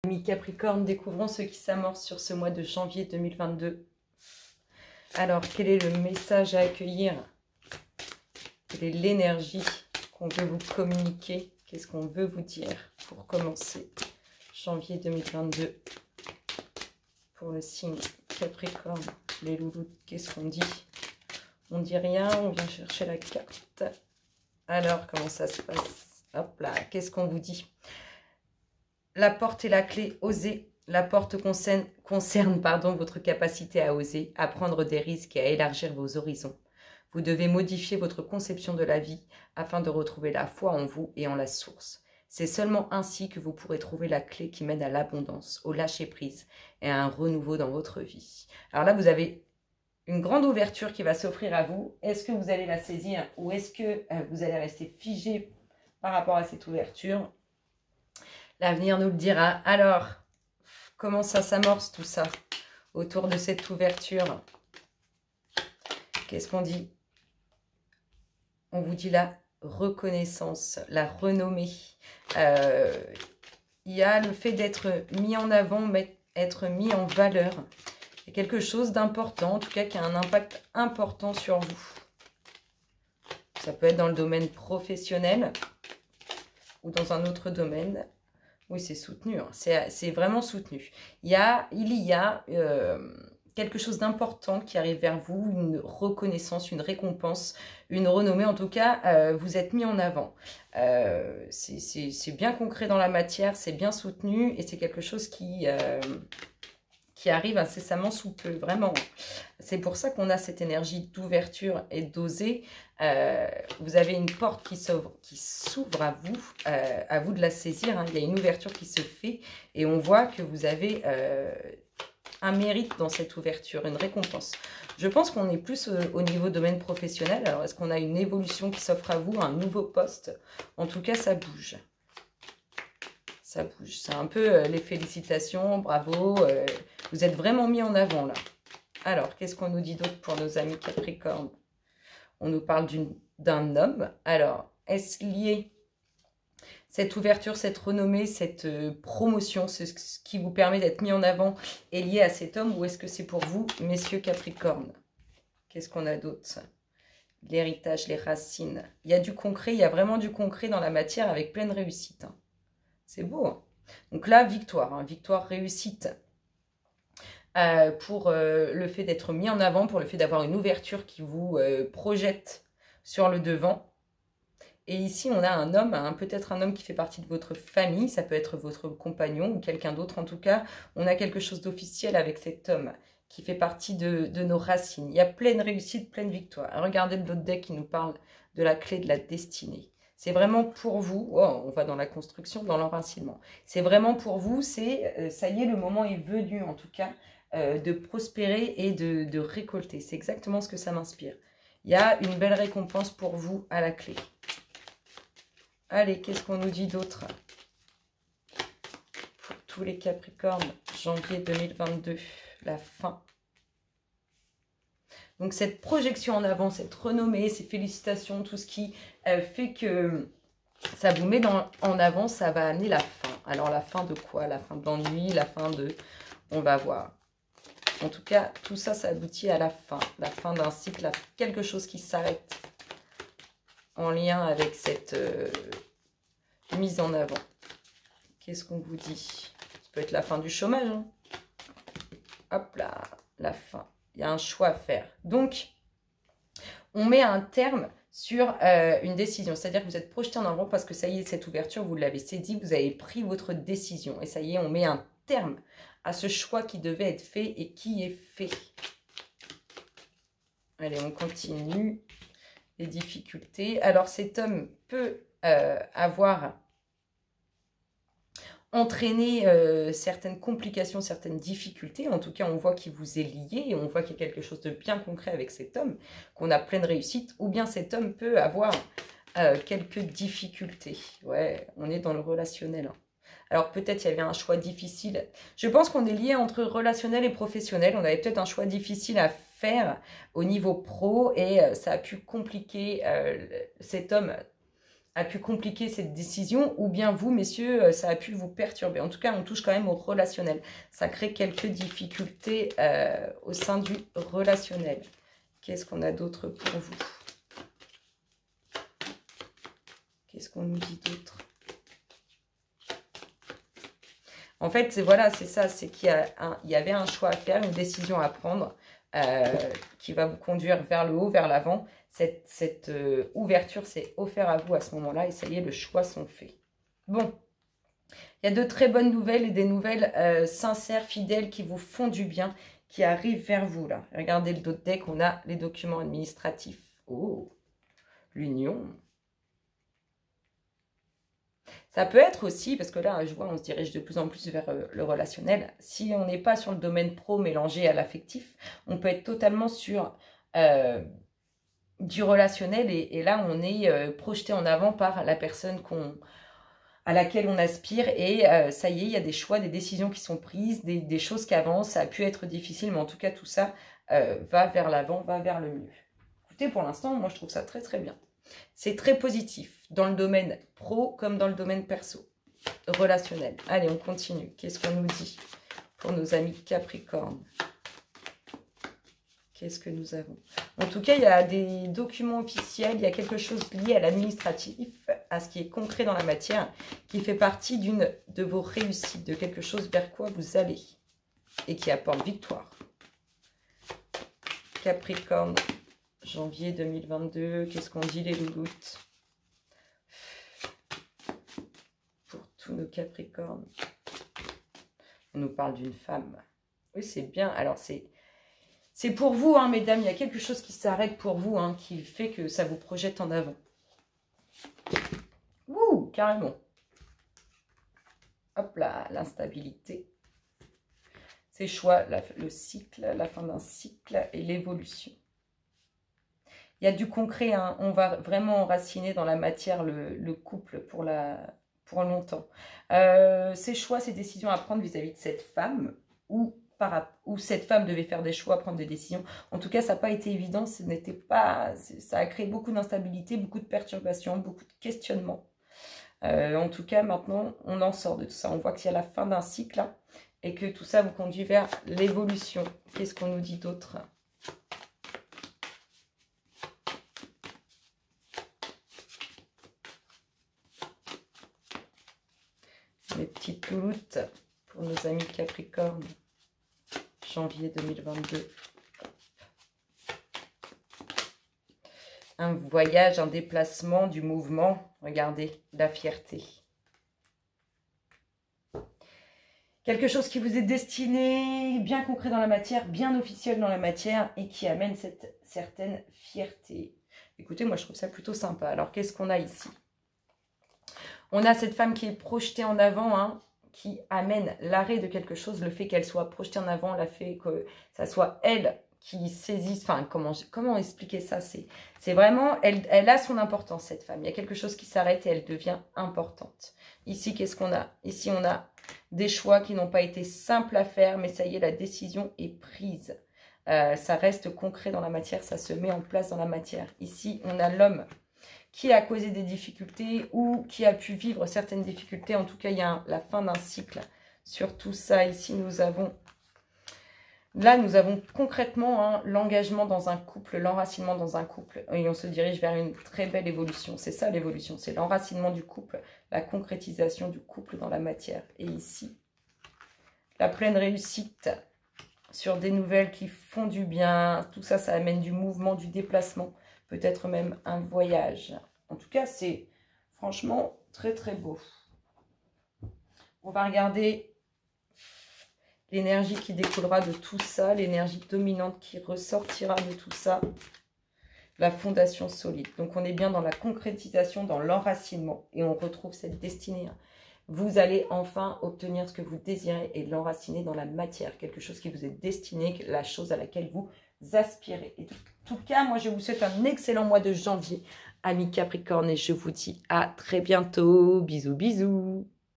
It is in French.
Amis Capricorne, découvrons ce qui s'amorce sur ce mois de janvier 2022. Alors, quel est le message à accueillir? Quelle est l'énergie qu'on veut vous communiquer? Qu'est-ce qu'on veut vous dire pour commencer janvier 2022 pour le signe Capricorne? Les loulous, qu'est-ce qu'on dit? On dit rien, on vient chercher la carte. Alors, comment ça se passe? Hop là, qu'est-ce qu'on vous dit? La porte est la clé, osez. La porte concerne votre capacité à oser, à prendre des risques et à élargir vos horizons. Vous devez modifier votre conception de la vie afin de retrouver la foi en vous et en la source. C'est seulement ainsi que vous pourrez trouver la clé qui mène à l'abondance, au lâcher-prise et à un renouveau dans votre vie. Alors là, vous avez une grande ouverture qui va s'offrir à vous. Est-ce que vous allez la saisir ou est-ce que vous allez rester figé par rapport à cette ouverture? L'avenir nous le dira. Alors, comment ça s'amorce tout ça autour de cette ouverture? Qu'est-ce qu'on dit? On vous dit la reconnaissance, la renommée. Il y a le fait d'être mis en avant, être mis en valeur. C'est quelque chose d'important, en tout cas qui a un impact important sur vous. Ça peut être dans le domaine professionnel ou dans un autre domaine. Oui, c'est soutenu, hein. C'est vraiment soutenu. Il y a quelque chose d'important qui arrive vers vous, une reconnaissance, une récompense, une renommée. En tout cas, vous êtes mis en avant. C'est bien concret dans la matière, c'est bien soutenu et c'est quelque chose qui arrive incessamment sous peu, vraiment. C'est pour ça qu'on a cette énergie d'ouverture et d'oser. Vous avez une porte qui s'ouvre à vous de la saisir, hein. Il y a une ouverture qui se fait et on voit que vous avez un mérite dans cette ouverture, une récompense. Je pense qu'on est plus au niveau domaine professionnel. Alors, est-ce qu'on a une évolution qui s'offre à vous, un nouveau poste? En tout cas, ça bouge. Ça bouge. C'est un peu les félicitations, bravo. Vous êtes vraiment mis en avant là. Alors, qu'est-ce qu'on nous dit d'autre pour nos amis Capricorne? On nous parle d'un homme. Alors, est-ce lié, cette ouverture, cette renommée, cette promotion, ce qui vous permet d'être mis en avant, est lié à cet homme ou est-ce que c'est pour vous, messieurs Capricorne? Qu'est-ce qu'on a d'autre? L'héritage, les racines. Il y a du concret, il y a vraiment du concret dans la matière avec pleine réussite, hein. C'est beau, hein. Donc là, victoire, hein, victoire, réussite. Pour le fait d'être mis en avant, pour le fait d'avoir une ouverture qui vous projette sur le devant. Et ici, on a un homme, hein, peut-être un homme qui fait partie de votre famille, ça peut être votre compagnon ou quelqu'un d'autre. En tout cas, on a quelque chose d'officiel avec cet homme qui fait partie de nos racines. Il y a pleine réussite, pleine victoire. Regardez l'autre deck qui nous parle de la clé de la destinée. C'est vraiment pour vous, oh, on va dans la construction, dans l'enracinement. C'est vraiment pour vous, ça y est, le moment est venu en tout cas, de prospérer et de récolter. C'est exactement ce que ça m'inspire. Il y a une belle récompense pour vous à la clé. Allez, qu'est-ce qu'on nous dit d'autre? Pour tous les Capricornes, janvier 2022, la fin. Donc cette projection en avant, cette renommée, ces félicitations, tout ce qui fait que ça vous met en avant, ça va amener la fin. Alors la fin de quoi? La fin de l'ennui, la fin de... On va voir. En tout cas, tout ça, ça aboutit à la fin d'un cycle, à quelque chose qui s'arrête en lien avec cette mise en avant. Qu'est-ce qu'on vous dit? Ça peut être la fin du chômage, hein. Hop là, la fin. Il y a un choix à faire. Donc, on met un terme sur une décision. C'est-à-dire que vous êtes projeté en avant parce que ça y est, cette ouverture, vous l'avez saisi, vous avez pris votre décision. Et ça y est, on met un terme à ce choix qui devait être fait et qui est fait. Allez, on continue. Les difficultés. Alors, cet homme peut avoir entraîné certaines complications, certaines difficultés. En tout cas, on voit qu'il vous est lié et on voit qu'il y a quelque chose de bien concret avec cet homme, qu'on a pleine réussite. Ou bien cet homme peut avoir quelques difficultés. Ouais, on est dans le relationnel, hein. Alors peut-être il y avait un choix difficile. Je pense qu'on est lié entre relationnel et professionnel. On avait peut-être un choix difficile à faire au niveau pro et ça a pu compliquer cet homme a pu compliquer cette décision, ou bien vous, messieurs, ça a pu vous perturber. En tout cas, on touche quand même au relationnel. Ça crée quelques difficultés au sein du relationnel. Qu'est-ce qu'on a d'autre pour vous? Qu'est-ce qu'on nous dit d'autre? En fait, voilà, c'est ça, c'est qu'il y avait un choix à faire, une décision à prendre qui va vous conduire vers le haut, vers l'avant. Cette ouverture s'est offerte à vous à ce moment-là et ça y est, le choix sont faits. Bon, il y a de très bonnes nouvelles et des nouvelles sincères, fidèles qui vous font du bien, qui arrivent vers vous là. Regardez le dos de deck, on a les documents administratifs. Oh, l'union. Ça peut être aussi, parce que là, je vois, on se dirige de plus en plus vers le relationnel. Si on n'est pas sur le domaine pro mélangé à l'affectif, on peut être totalement sur du relationnel. Et là, on est projeté en avant par la personne à laquelle on aspire. Et ça y est, il y a des choix, des décisions qui sont prises, des choses qui avancent. Ça a pu être difficile, mais en tout cas, tout ça va vers l'avant, va vers le mieux. Écoutez, pour l'instant, moi, je trouve ça très, très bien. C'est très positif dans le domaine pro comme dans le domaine perso, relationnel. Allez, on continue. Qu'est-ce qu'on nous dit pour nos amis Capricorne? Qu'est-ce que nous avons? En tout cas, il y a des documents officiels, il y a quelque chose lié à l'administratif, à ce qui est concret dans la matière, qui fait partie d'une de vos réussites, de quelque chose vers quoi vous allez et qui apporte victoire. Capricorne. Janvier 2022, qu'est-ce qu'on dit les louloutes? Pour tous nos Capricornes. On nous parle d'une femme. Oui, c'est bien. Alors, c'est pour vous, hein, mesdames. Il y a quelque chose qui s'arrête pour vous, hein, qui fait que ça vous projette en avant. Ouh, carrément. Hop là, l'instabilité. Ces choix, le cycle, la fin d'un cycle et l'évolution. Il y a du concret, hein. On va vraiment enraciner dans la matière le couple pour longtemps. Ces choix, ces décisions à prendre vis-à-vis de cette femme, ou cette femme devait faire des choix, prendre des décisions. En tout cas, ça n'a pas été évident, ça a créé beaucoup d'instabilité, beaucoup de perturbations, beaucoup de questionnements. En tout cas, maintenant, on en sort de tout ça. On voit qu'il y a la fin d'un cycle, hein, et que tout ça vous conduit vers l'évolution. Qu'est-ce qu'on nous dit d'autre ? Mes petites louloutes pour nos amis Capricorne, janvier 2022. Un voyage, un déplacement, du mouvement. Regardez, la fierté. Quelque chose qui vous est destiné, bien concret dans la matière, bien officiel dans la matière et qui amène cette certaine fierté. Écoutez, moi je trouve ça plutôt sympa. Alors qu'est-ce qu'on a ici ? On a cette femme qui est projetée en avant, hein, qui amène l'arrêt de quelque chose, le fait qu'elle soit projetée en avant, le fait que ça soit elle qui saisisse, enfin, comment expliquer ça? C'est vraiment, elle a son importance, cette femme. Il y a quelque chose qui s'arrête et elle devient importante. Ici, qu'est-ce qu'on a? Ici, on a des choix qui n'ont pas été simples à faire, mais ça y est, la décision est prise. Ça reste concret dans la matière, ça se met en place dans la matière. Ici, on a l'homme qui a causé des difficultés ou qui a pu vivre certaines difficultés. En tout cas, il y a la fin d'un cycle sur tout ça. Ici, nous avons concrètement, hein, l'engagement dans un couple, l'enracinement dans un couple. Et on se dirige vers une très belle évolution. C'est ça l'évolution, c'est l'enracinement du couple, la concrétisation du couple dans la matière. Et ici, la pleine réussite sur des nouvelles qui font du bien. Tout ça, ça amène du mouvement, du déplacement. Peut-être même un voyage. En tout cas, c'est franchement très très beau. On va regarder l'énergie qui découlera de tout ça, l'énergie dominante qui ressortira de tout ça. La fondation solide. Donc on est bien dans la concrétisation, dans l'enracinement. Et on retrouve cette destinée. Vous allez enfin obtenir ce que vous désirez et l'enraciner dans la matière. Quelque chose qui vous est destiné, la chose à laquelle vous aspirez. Et en tout cas, moi, je vous souhaite un excellent mois de janvier, amis Capricorne, et je vous dis à très bientôt. Bisous, bisous.